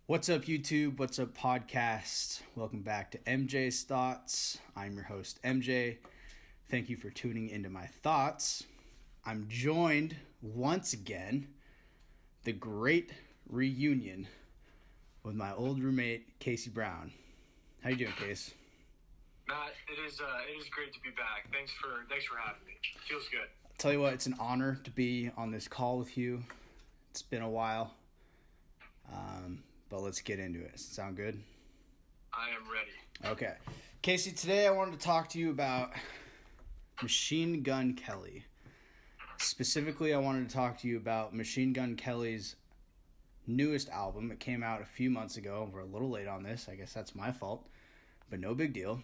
What's up, YouTube? What's up, podcast? Welcome back to MJ's Thoughts. I'm your host, MJ. Thank you for tuning into my thoughts. I'm joined once again, the great reunion with my old roommate, Casey Brown. How you doing, Case? Matt, it is great to be back. Thanks for having me. Feels good. I'll tell you what, it's an honor to be on this call with you. It's been a while. But let's get into it. Sound good? I am ready. Okay. Casey, today I wanted to talk to you about Machine Gun Kelly. Specifically, I wanted to talk to you about Machine Gun Kelly's newest album. It came out a few months ago. We're a little late on this. I guess that's my fault. But no big deal.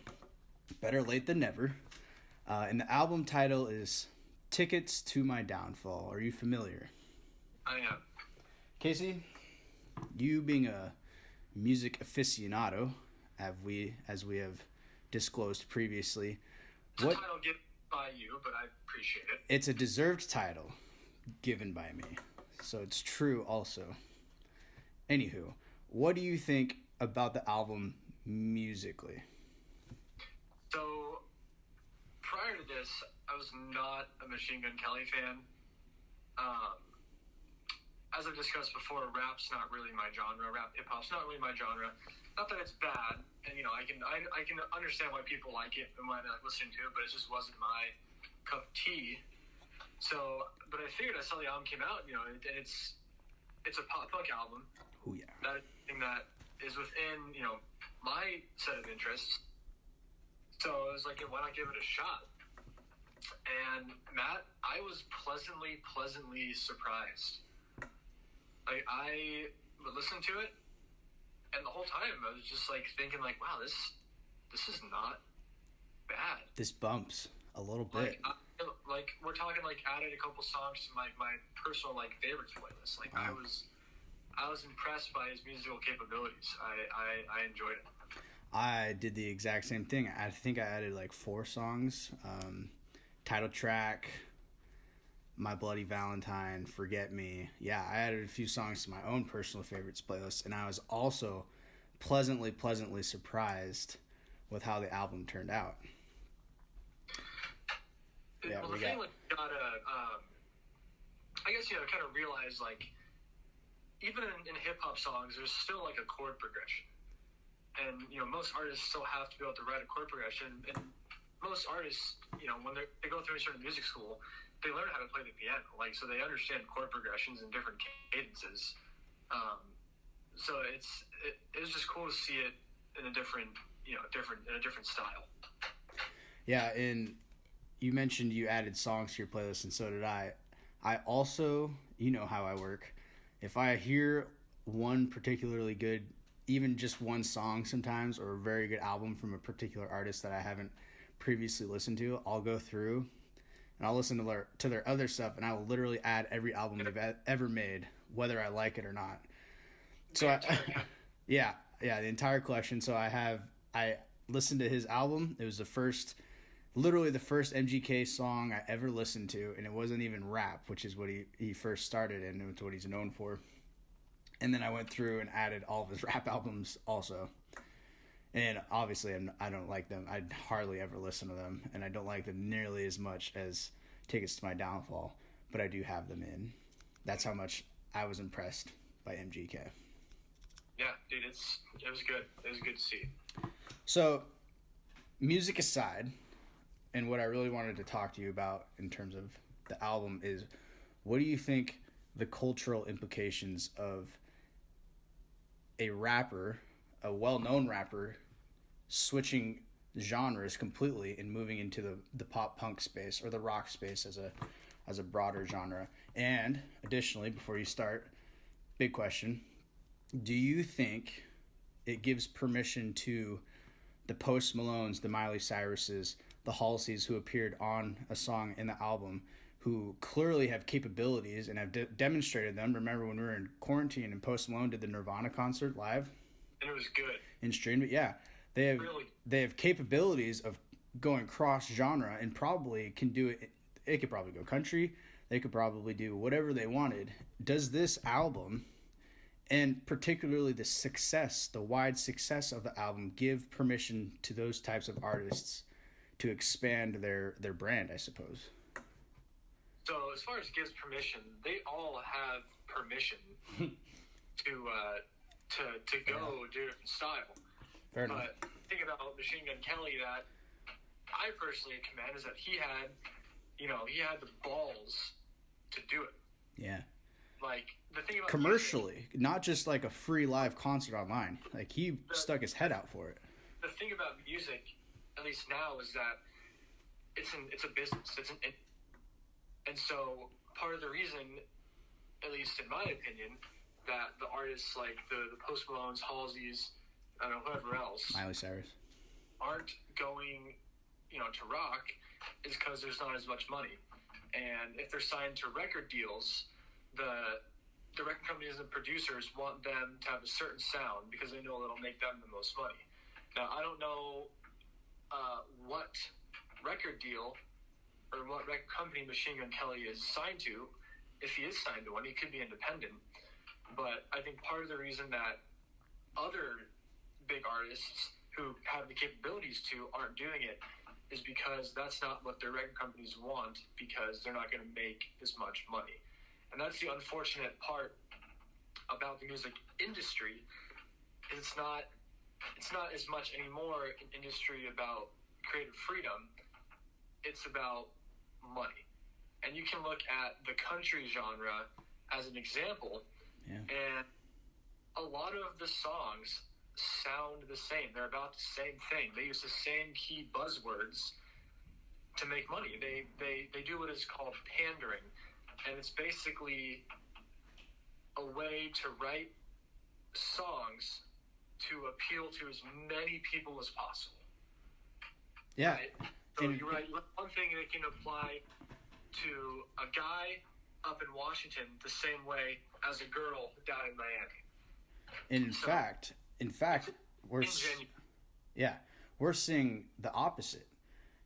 Better late than never. And the album title is Tickets to My Downfall. Are you familiar? I am. Casey, you being a music aficionado, as we have disclosed previously, It's a title given by you, but I appreciate it. It's a deserved title given by me, so it's true also. Anywho, what do you think about the album musically? So, prior to this, I was not a Machine Gun Kelly fan. As I've discussed before, rap's not really my genre. Rap, hip-hop's not really my genre. Not that it's bad, and I can understand why people like it and why they like listening to it, but it just wasn't my cup of tea. So, but I figured I saw the album came out, it's a pop punk album. Oh yeah. That is something that is within my set of interests. So I was like, why not give it a shot? And Matt, I was pleasantly surprised. I would listen to it, and the whole time I was just thinking wow, this is not bad. This bumps a little bit. We're talking added a couple songs to my personal favorites playlist. I was impressed by his musical capabilities. I enjoyed it. I did the exact same thing. I think I added 4 songs. Title track, My Bloody Valentine, Forget Me. Yeah, I added a few songs to my own personal favorites playlist, and I was also pleasantly surprised with how the album turned out. Yeah, well, the thing you gotta, I guess kind of realize even in hip hop songs, there's still a chord progression, and most artists still have to be able to write a chord progression, and most artists, when they go through a certain music school, they learn how to play the piano, so they understand chord progressions and different cadences. So it was just cool to see it in a different style. Yeah, and you mentioned you added songs to your playlist, and so did I. I also, how I work. If I hear one particularly good, even just one song sometimes, or a very good album from a particular artist that I haven't previously listened to, I'll go through and I'll listen to their other stuff, and I will literally add every album they've ever made, whether I like it or not. So, the entire collection. So I listened to his album. It was literally the first MGK song I ever listened to, and it wasn't even rap, which is what he first started in, and it's what he's known for. And then I went through and added all of his rap albums also. And obviously, I don't like them. I hardly ever listen to them, and I don't like them nearly as much as Tickets to My Downfall, but I do have them in. That's how much I was impressed by MGK. Yeah, dude, it was good. It was good to see. So, music aside, and what I really wanted to talk to you about in terms of the album is, what do you think the cultural implications of a rapper, a well-known rapper, switching genres completely and moving into the pop punk space or the rock space as a broader genre? And additionally, before you start, big question, do you think it gives permission to the Post Malones, the Miley Cyruses, the Halseys who appeared on a song in the album, who clearly have capabilities and have demonstrated them? Remember when we were in quarantine and Post Malone did the Nirvana concert live? And it was good. And streamed it, yeah. They have capabilities of going cross genre and probably can do it. It could probably go country. They could probably do whatever they wanted. Does this album and particularly the wide success of the album, give permission to those types of artists to expand their brand, I suppose. So as far as gives permission, they all have permission to go do a different style. Fair enough. But the thing about Machine Gun Kelly that I personally commend is that he had the balls to do it. Yeah. Like, the thing about commercially, not just like a free live concert online. Like, he stuck his head out for it. The thing about music, at least now, is that it's a business. And so part of the reason, at least in my opinion, that the artists like the Post Malones, Halseys, I don't know, whoever else, Miley Cyrus, aren't going, to rock, is because there's not as much money. And if they're signed to record deals, the record companies and producers want them to have a certain sound because they know it'll make them the most money. Now, I don't know what record deal or what record company Machine Gun Kelly is signed to. If he is signed to one, he could be independent. But I think part of the reason that other big artists who have the capabilities to aren't doing it is because that's not what their record companies want, because they're not going to make as much money. And that's the unfortunate part about the music industry. It's not as much anymore an industry about creative freedom. It's about money. And you can look at the country genre as an example, and a lot of the songs sound the same. They're about the same thing. They use the same key buzzwords to make money. They do what is called pandering. And it's basically a way to write songs to appeal to as many people as possible. Yeah. Right? So you're right. One thing that can apply to a guy up in Washington the same way as a girl down in Miami. And in fact, we're seeing the opposite.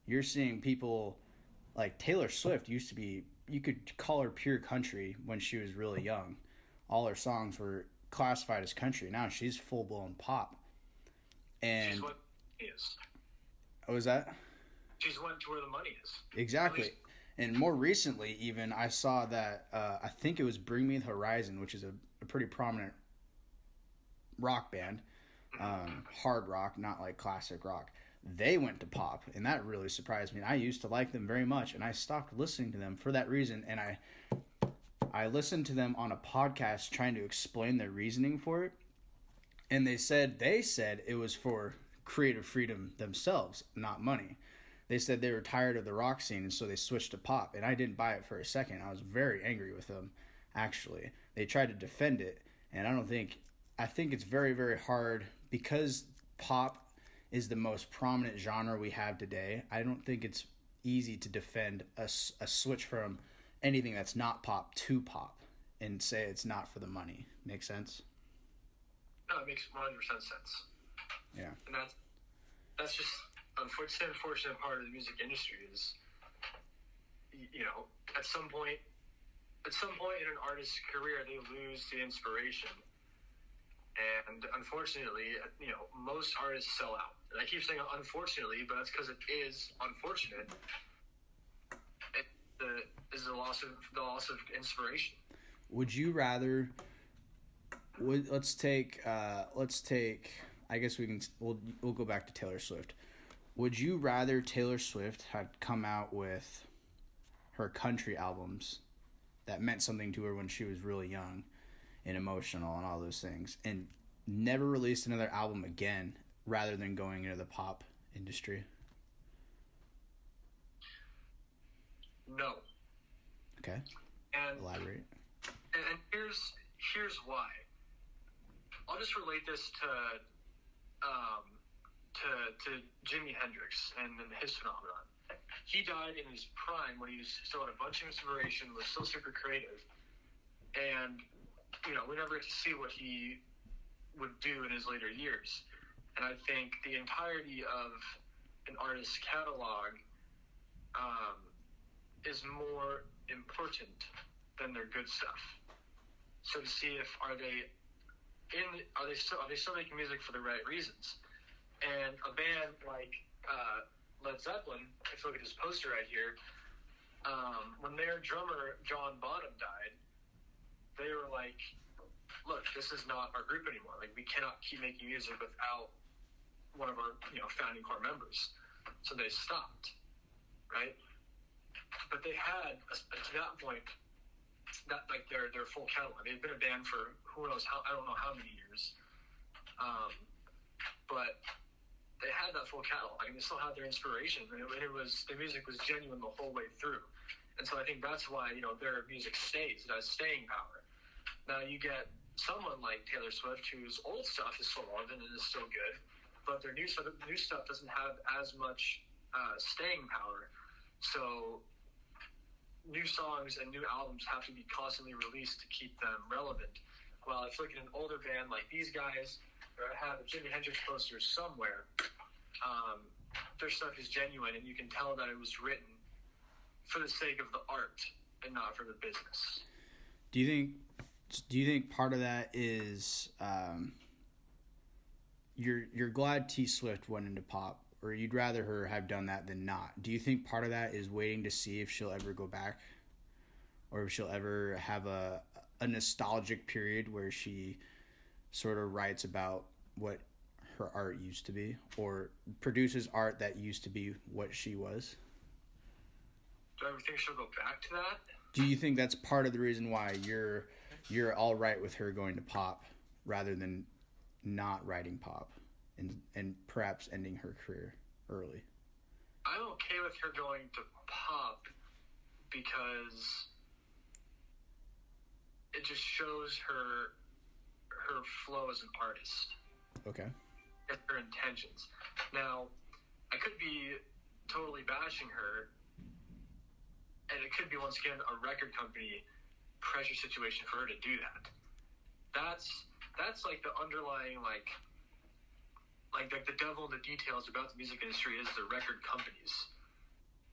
You're seeing people like Taylor Swift used to be, you could call her pure country when she was really young. All her songs were classified as country. Now she's full-blown pop. And she's what is. What was that? She's went to where the money is. Exactly. And more recently, even, I saw that, I think it was Bring Me the Horizon, which is a pretty prominent rock band. Hard rock, not like classic rock. They went to pop, and that really surprised me. I used to like them very much, and I stopped listening to them for that reason. And I listened to them on a podcast trying to explain their reasoning for it. And they said it was for creative freedom themselves, not money. They said they were tired of the rock scene, and so they switched to pop. And I didn't buy it for a second. I was very angry with them, actually. They tried to defend it, and I think it's very, very hard because pop is the most prominent genre we have today. I don't think it's easy to defend a switch from anything that's not pop to pop and say it's not for the money. Make sense? No, it makes 100% sense. Yeah. And that's just the unfortunate part of the music industry is, at some point in an artist's career, they lose the inspiration. And unfortunately, most artists sell out. And I keep saying unfortunately, but that's because it is unfortunate. Is the loss of inspiration. Would you rather? Let's take. I guess we'll go back to Taylor Swift. Would you rather Taylor Swift had come out with her country albums that meant something to her when she was really young and emotional and all those things, and never released another album again, rather than going into the pop industry? No. Okay. And elaborate. And here's why. I'll just relate this to Jimi Hendrix and his phenomenon. He died in his prime when he still had a bunch of inspiration, was still super creative, and we never get to see what he would do in his later years. And I think the entirety of an artist's catalog is more important than their good stuff. So to see if are they are they still making music for the right reasons? And a band like Led Zeppelin, if you look at this poster right here, when their drummer John Bonham died, they were like, look, this is not our group anymore. Like, we cannot keep making music without one of our founding core members. So they stopped, right? But they had to that point that like their full catalog. They've been a band for who knows how, I don't know how many years, but they had that full catalog and they still had their inspiration, and it was, the music was genuine the whole way through. And so I think that's why their music stays. It has staying power. Now you get someone like Taylor Swift, whose old stuff is still relevant and is still good, but their new stuff doesn't have as much staying power. So new songs and new albums have to be constantly released to keep them relevant. While if you look at an older band like these guys, or have a Jimi Hendrix poster somewhere, their stuff is genuine, and you can tell that it was written for the sake of the art and not for the business. Do you think part of that is you're glad T Swift went into pop, or you'd rather her have done that than not? Do you think part of that is waiting to see if she'll ever go back, or if she'll ever have a nostalgic period where she sort of writes about what her art used to be, or produces art that used to be what she was? Do I ever think she'll go back to that? Do you think that's part of the reason why you're all right with her going to pop rather than not writing pop and perhaps ending her career early? I'm okay with her going to pop because it just shows her flow as an artist. Okay. And her intentions. Now, I could be totally bashing her, and it could be, once again, a record company pressure situation for her to do that. That's like the underlying like the devil in the details about the music industry is the record companies.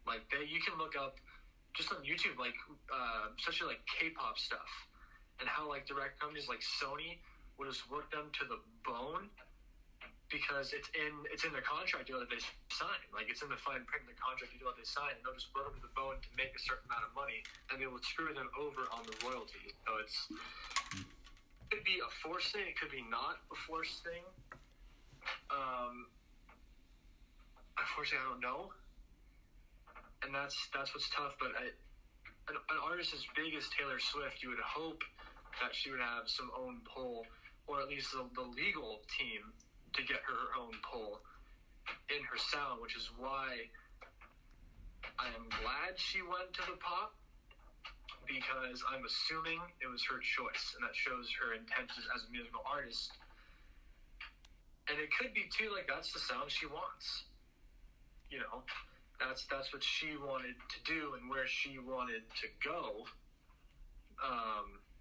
Like you can look up just on YouTube, like especially like K-pop stuff, and how like the record companies like Sony would just work them to the bone because it's in the contract deal that they sign. Like, it's in the fine print in the contract deal that they sign, and they'll just work them to the bone to make a certain amount of money, and they will screw them over on the royalties. So it could be a forced thing, it could be not a forced thing. Unfortunately, I don't know, and that's what's tough. But an artist as big as Taylor Swift, you would hope that she would have some own pull, or at least the legal team to get her own pull in her sound, which is why I am glad she went to the pop, because I'm assuming it was her choice, and that shows her intentions as a musical artist. And it could be too, like, that's the sound she wants. That's what she wanted to do and where she wanted to go.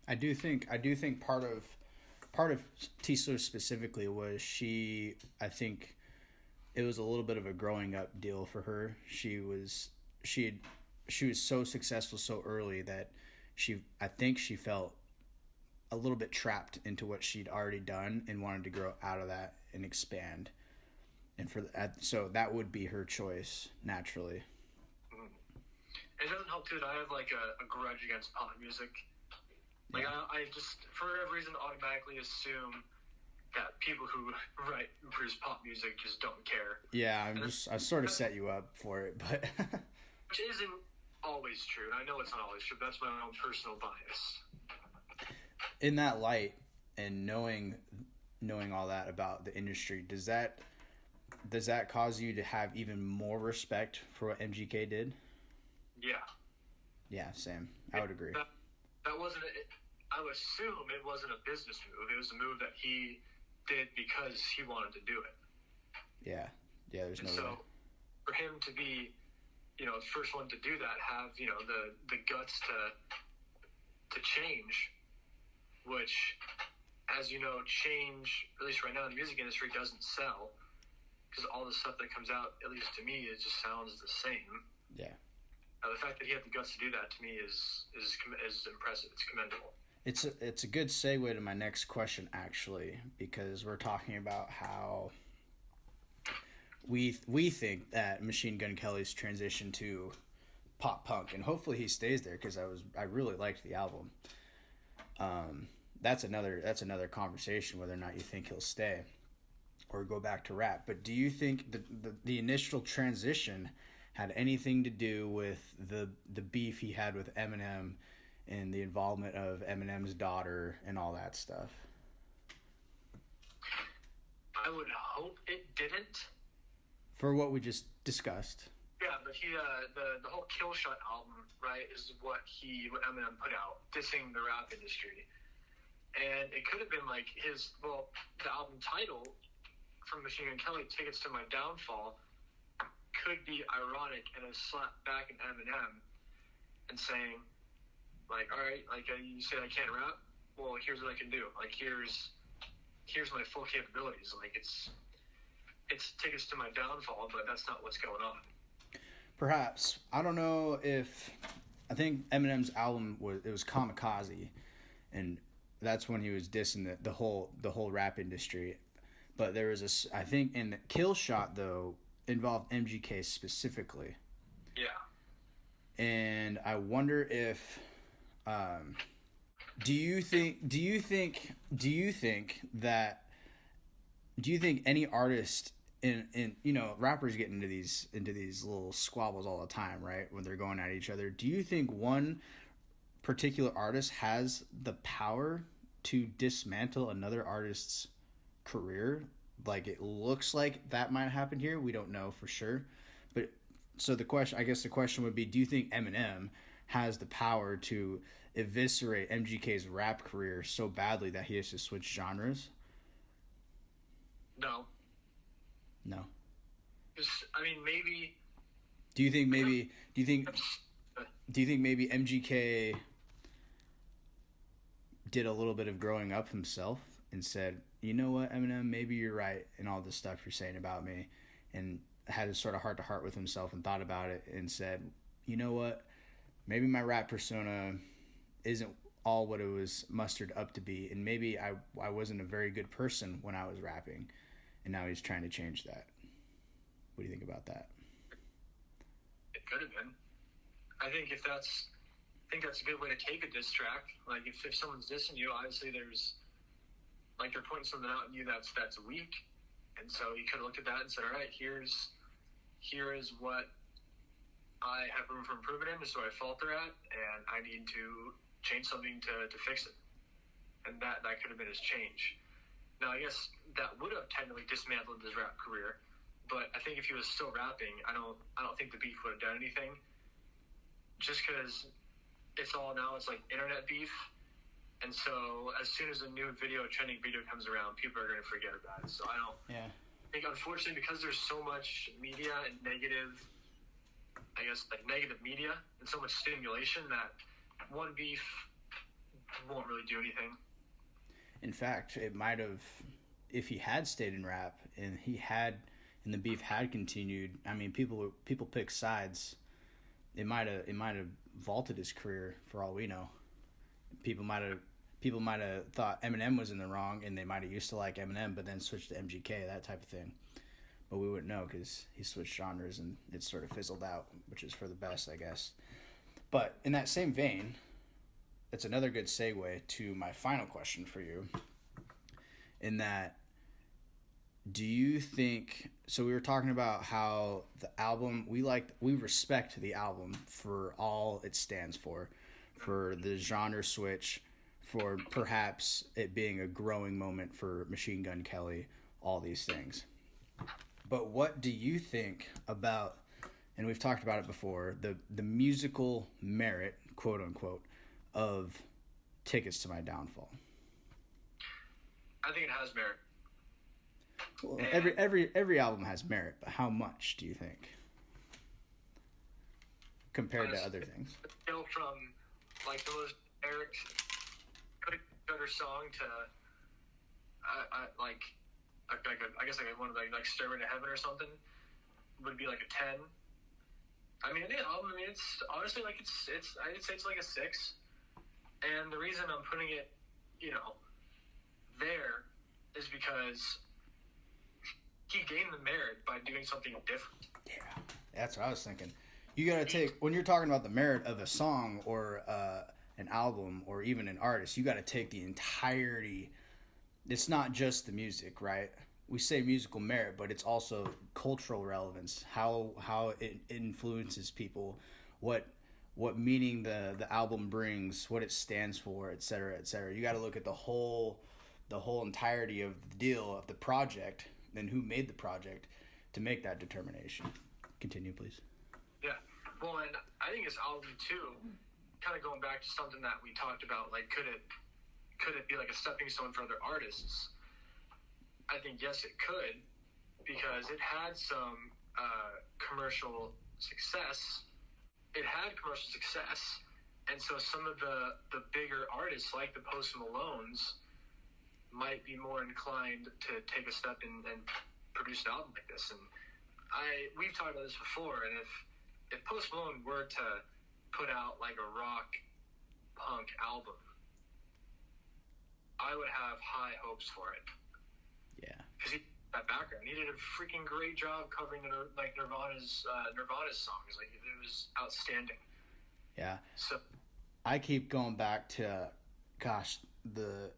I do think part of T Swift specifically was I think it was a little bit of a growing up deal for her. She was so successful so early that I think she felt a little bit trapped into what she'd already done and wanted to grow out of that and expand. And so that would be her choice naturally. It doesn't help too that I have like a grudge against pop music. Like, I just, for whatever reason, automatically assume that people who produce pop music just don't care. Yeah, I sort of set you up for it, but which isn't always true. And I know it's not always true, but that's my own personal bias. In that light, and knowing all that about the industry, does that cause you to have even more respect for what MGK did? Yeah. Yeah, same. I would agree. That wasn't I would assume it wasn't a business move. It was a move that he did because he wanted to do it. Yeah, there's no way. So for him to be, the first one to do that, have, the guts to change, which, as you know, change, at least right now in the music industry, doesn't sell, because all the stuff that comes out, at least to me, it just sounds the same. Yeah. The fact that he had the guts to do that, to me, is impressive. It's commendable. It's a good segue to my next question, actually, because we're talking about how we think that Machine Gun Kelly's transition to pop punk, and hopefully he stays there, because I really liked the album. That's another conversation, whether or not you think he'll stay or go back to rap. But do you think the initial transition had anything to do with the beef he had with Eminem and the involvement of Eminem's daughter and all that stuff? I would hope it didn't. For what we just discussed. Yeah, but he the whole Kill Shot album, right, is what Eminem put out, dissing the rap industry. And it could have been like the album title from Machine Gun Kelly, Tickets to My Downfall, could be ironic and a slap back at Eminem and saying, like, all right, like you said I can't rap, well, here's what I can do. Like, here's my full capabilities. Like, it's Tickets to My Downfall, but that's not what's going on. Perhaps. I don't know if... I think Eminem's album was Kamikaze, and that's when he was dissing the whole rap industry. But there was I think in the Kill Shot, though, involved MGK specifically. Yeah. And I wonder if... Do you think any artist in rappers get into these little squabbles all the time, right? When they're going at each other. Do you think one particular artist has the power to dismantle another artist's career? Like, it looks like that might happen here. We don't know for sure. But so the question would be, do you think Eminem has the power to eviscerate MGK's rap career so badly that he has to switch genres? No. I mean, maybe. Do you think maybe MGK did a little bit of growing up himself and said, you know what, Eminem, maybe you're right in all this stuff you're saying about me, and had a sort of heart to heart with himself and thought about it and said, you know what, maybe my rap persona isn't all what it was mustered up to be, and maybe I wasn't a very good person when I was rapping, and now he's trying to change that. What do you think about that? It could have been. I think that's a good way to take a diss track. Like, if someone's dissing you, obviously there's, like, they're pointing something out in you that's weak, and so you could have looked at that and said, all right, here is what I have room for improvement in, this is what I falter at, and I need to change something to fix it. And that could have been his change. Now, I guess that would have technically dismantled his rap career, but I think if he was still rapping, I don't think the beef would have done anything. Just because it's like internet beef, and so as soon as a new trending video comes around, people are going to forget about it. So I think, unfortunately, because there's so much media and negative media and so much stimulation, that one beef won't really do anything. In fact, it might have, if he had stayed in rap and the beef had continued. I mean, people pick sides. It might have vaulted his career for all we know. People might have thought Eminem was in the wrong, and they might have used to like Eminem, but then switched to MGK, that type of thing. But we wouldn't know because he switched genres and it sort of fizzled out, which is for the best, I guess. But in that same vein, it's another good segue to my final question for you. In that, do you think, so we were talking about how the album, we respect the album for all it stands for the genre switch, for perhaps it being a growing moment for Machine Gun Kelly, all these things. But what do you think about, and we've talked about it before, the musical merit, quote unquote, of Tickets to My Downfall? I think it has merit. Well, every album has merit, but how much do you think compared to other things? Go from like the most Eric better song to I guess one of like Stairway to Heaven or something would be like a 10. I mean, the album, it's honestly like it's I'd say it's like a 6. And the reason I'm putting it, there is because he gained the merit by doing something different. Yeah, that's what I was thinking. You got to take, when you're talking about the merit of a song or an album or even an artist, you got to take the entirety. It's not just the music, right? We say musical merit, but it's also cultural relevance, how it influences people, what meaning the album brings, what it stands for, et cetera, et cetera. You got to look at the whole entirety of the deal, of the project, and who made the project to make that determination. Continue, please. Yeah. Well, and I think this album too, kind of going back to something that we talked about, like could it be like a stepping stone for other artists? I think yes, it could, because it had some commercial success. It had commercial success, and so some of the bigger artists, like the Post Malones, might be more inclined to take a step and produce an album like this. And we've talked about this before, and if Post Malone were to put out like a rock punk album, I would have high hopes for it. Yeah, because he had that background. He did a freaking great job covering Nirvana's songs. Like, it was outstanding. Yeah. So I keep going back to, the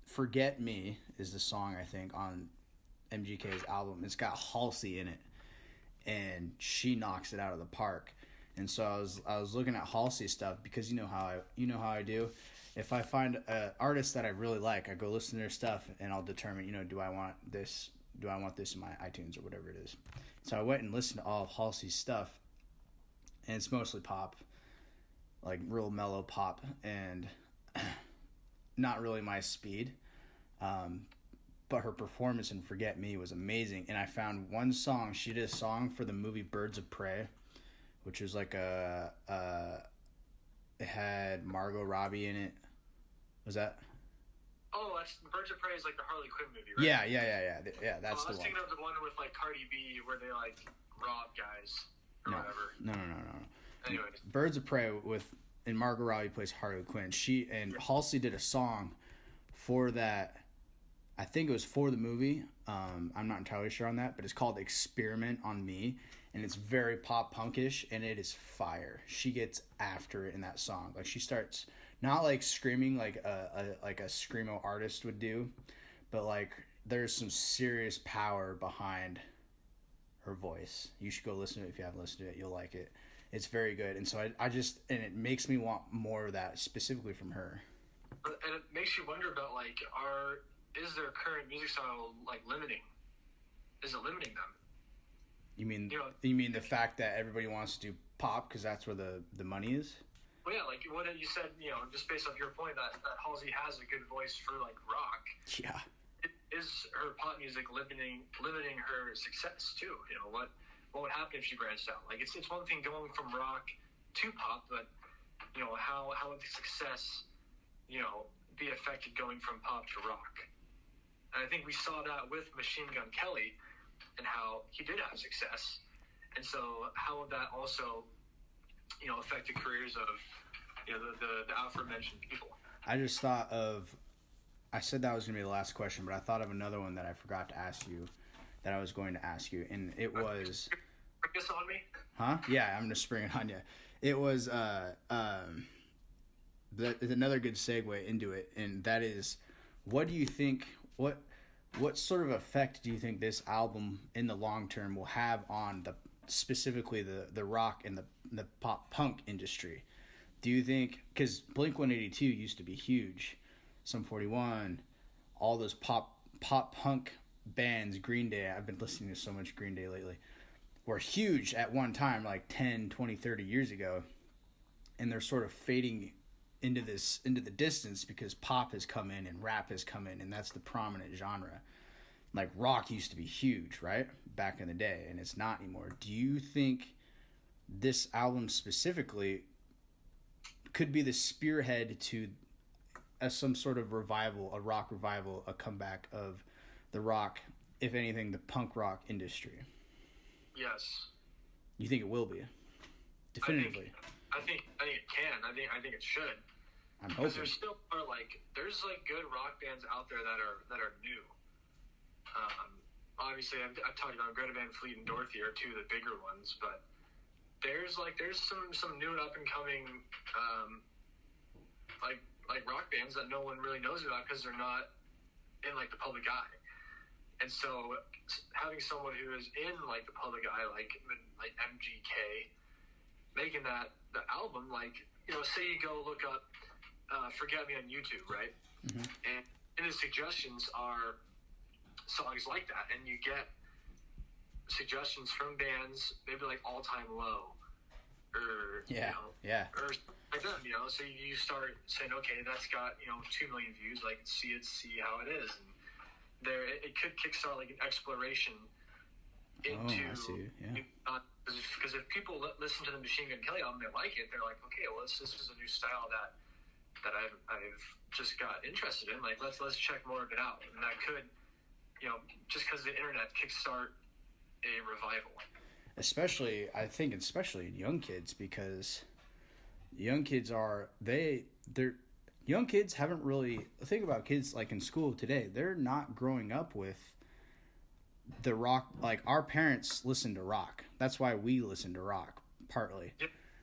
Forget Me is the song, I think, on MGK's album. It's got Halsey in it, and she knocks it out of the park. And so I was looking at Halsey's stuff, because you know how I do. If I find an artist that I really like, I go listen to their stuff, and I'll determine, do I want this in my iTunes or whatever it is. So I went and listened to all of Halsey's stuff, and it's mostly pop, like real mellow pop, and not really my speed. But her performance in Forget Me was amazing. And I found one song. She did a song for the movie Birds of Prey, which was like it had Margot Robbie in it. Was that? Oh, that's Birds of Prey is like the Harley Quinn movie, right? Yeah, that's the one. I was thinking of the one with like Cardi B where they like rob guys or whatever. No. Anyways. Birds of Prey and Margot Robbie plays Harley Quinn. She and Halsey did a song for that. I think it was for the movie. I'm not entirely sure on that, but it's called Experiment on Me, and it's very pop punkish, and it is fire. She gets after it in that song. Like, she starts not like screaming like a screamo artist would do, but like there's some serious power behind her voice. You should go listen to it. If you haven't listened to it, you'll like it. It's very good. And so I just, and it makes me want more of that specifically from her. And it makes you wonder about like, is their current music style like limiting? Is it limiting them? You mean the fact that everybody wants to do pop because that's where the money is? Well, yeah, like what you said, just based off your point that Halsey has a good voice for like rock. Yeah. Is her pop music limiting her success too? What would happen if she branched out? Like it's one thing going from rock to pop, but how would the success be affected going from pop to rock? And I think we saw that with Machine Gun Kelly and how he did have success. And so how would that also affect the careers of the aforementioned people? I just thought of, I said that was going to be the last question, but I thought of another one that I forgot to ask you, that I was going to ask you, and it was... Bring this on me? Huh? Yeah, I'm going to spring it on you. It was another good segue into it, and that is, what do you think, what sort of effect do you think this album in the long term will have on specifically the rock and the pop punk industry? Do you think, because Blink-182 used to be huge, Sum 41, all those pop punk bands, Green Day, I've been listening to so much Green Day lately, were huge at one time, like 10, 20, 30 years ago, and they're sort of fading into the distance because pop has come in and rap has come in, and that's the prominent genre. Like, rock used to be huge, right, back in the day, and it's not anymore. Do you think this album specifically could be the spearhead to some sort of revival, a rock revival, a comeback of the rock, if anything, the punk rock industry? Yes. You think it will be? Definitively. I think it can. I think it should. I'm Because hoping. there still are there's good rock bands out there that are new. Obviously, I've talked about Greta Van Fleet and Dorothy are two of the bigger ones, but there's some new and up and coming like rock bands that no one really knows about because they're not in the public eye. And so having someone who is in the public eye, like MGK, making the album, say you go look up Forget Me on YouTube, right? Mm-hmm. And his suggestions are songs like that, and you get suggestions from bands maybe All Time Low, or or like that, So you start saying, okay, that's got 2 million views. See how it is, and there it could kickstart an exploration into. I see. Yeah. Because if people listen to the Machine Gun Kelly album, they like it. They're like, okay, well, this is a new style that I've just got interested in. Let's check more of it out, and that could, just because the internet kickstart a revival. Especially in young kids, because young kids young kids haven't really think about kids in school today. They're not growing up with the rock. Our parents listen to rock. That's why we listen to rock, partly.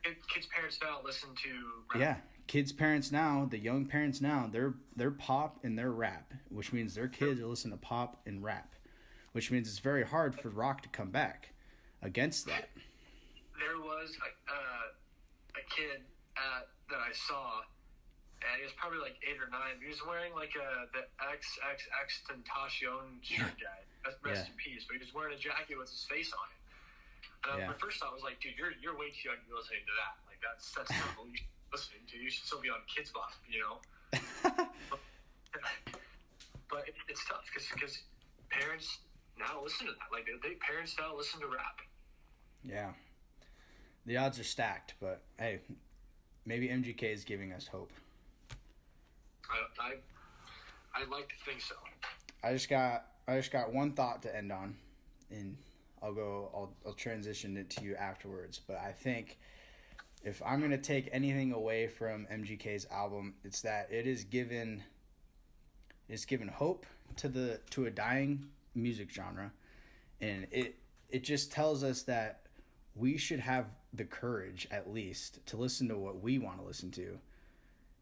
Kids' parents now listen to rap. Yeah, kids' parents now, the young parents now, they're pop and they're rap, which means their kids are listening to pop and rap, which means it's very hard for rock to come back against that. There was a kid that I saw, and he was probably 8 or 9. He was wearing the XXX Tentacion shirt guy. Rest in peace. But he was wearing a jacket with his face on it. My first thought was dude, you're way too young to be listening to that. That's not what you should be listening to. You should still be on Kids Bop, But it's tough because parents now listen to that. Parents now listen to rap. Yeah, the odds are stacked, but hey, maybe MGK is giving us hope. I'd like to think so. I just got one thought to end on, and I'll transition it to you afterwards. But I think if I'm gonna take anything away from MGK's album, it's that it's given hope to a dying music genre, and it just tells us that we should have the courage, at least, to listen to what we want to listen to,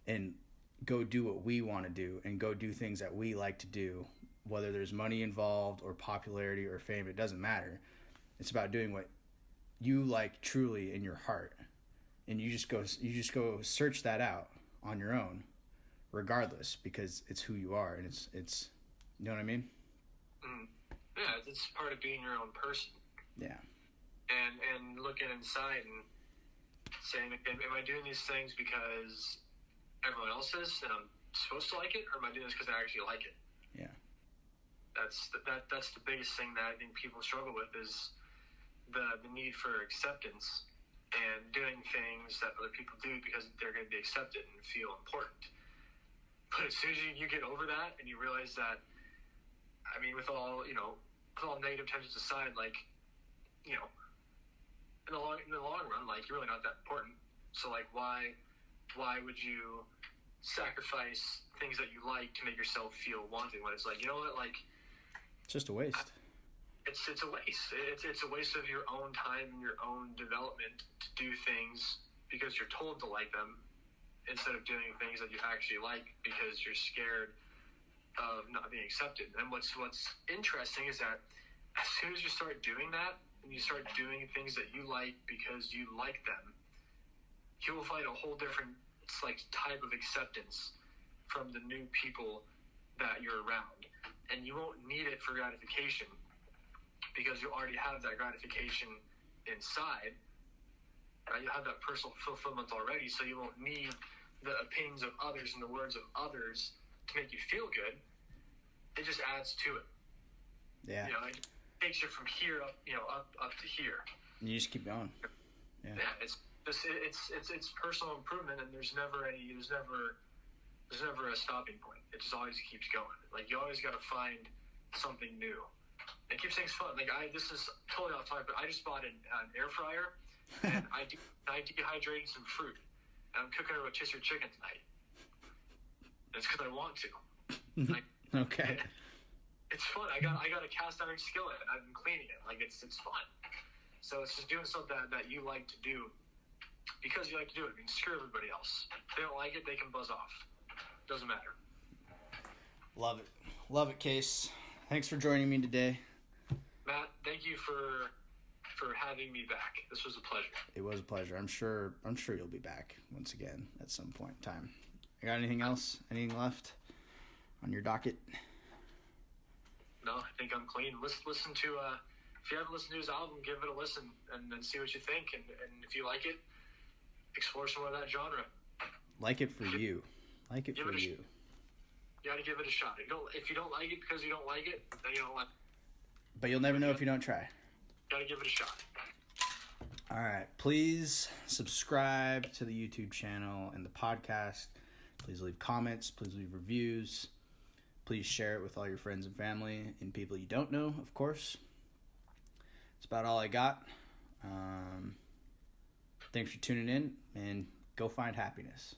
and go do what we want to do, and go do things that we like to do, whether there's money involved or popularity or fame. It doesn't matter. It's about doing what you like truly in your heart, and you just go search that out on your own, regardless, because it's who you are, and it's you know what I mean? Yeah, it's part of being your own person. Yeah. And looking inside and saying, am I doing these things because everyone else is and I'm supposed to like it, or am I doing this because I actually like it? Yeah. That's the biggest thing that I think people struggle with is the need for acceptance and doing things that other people do because they're going to be accepted and feel important. But as soon as you get over that and you realize that, I mean, with all negative tensions aside, in the long run, you're really not that important. So why would you sacrifice things that you like to make yourself feel wanting when it's you know what, it's just a waste. It's a waste. It's a waste of your own time and your own development to do things because you're told to like them instead of doing things that you actually like because you're scared of not being accepted. And what's interesting is that as soon as you start doing that and you start doing things that you like because you like them, you will find a whole different type of acceptance from the new people that you're around, and you won't need it for gratification because you already have that gratification inside. Right? You have that personal fulfillment already, so you won't need the opinions of others and the words of others to make you feel good. It just adds to it. Yeah. It takes you from here up to here. And you just keep going. Yeah. Yeah. It's personal improvement, and there's never a stopping point. It just always keeps going. You always got to find something new. And keep saying it's fun. This is totally off topic, but I just bought an air fryer, and I dehydrated some fruit, and I'm cooking a rotisserie chicken tonight. It's because I want to. Like, Okay. It's fun. I got a cast iron skillet. And I've been cleaning it. Like, it's fun. So it's just doing something that you like to do because you like to do it. I mean, screw everybody else. If they don't like it, they can buzz off. Doesn't matter. Love it, Case. Thanks for joining me today. Matt, thank you for having me back. This was a pleasure. It was a pleasure. I'm sure you'll be back once again at some point in time. I got anything else? Anything left on your docket? No, I think I'm clean. Listen to if you haven't listened to his album, give it a listen and then see what you think. And if you like it, explore some of that genre. Like it for you. Like it for you. You gotta give it a shot. If you don't like it because you don't like it, then you don't like it. But you'll never know if you don't try. Gotta give it a shot. All right. Please subscribe to the YouTube channel and the podcast. Please leave comments. Please leave reviews. Please share it with all your friends and family and people you don't know, of course. That's about all I got. Thanks for tuning in, and go find happiness.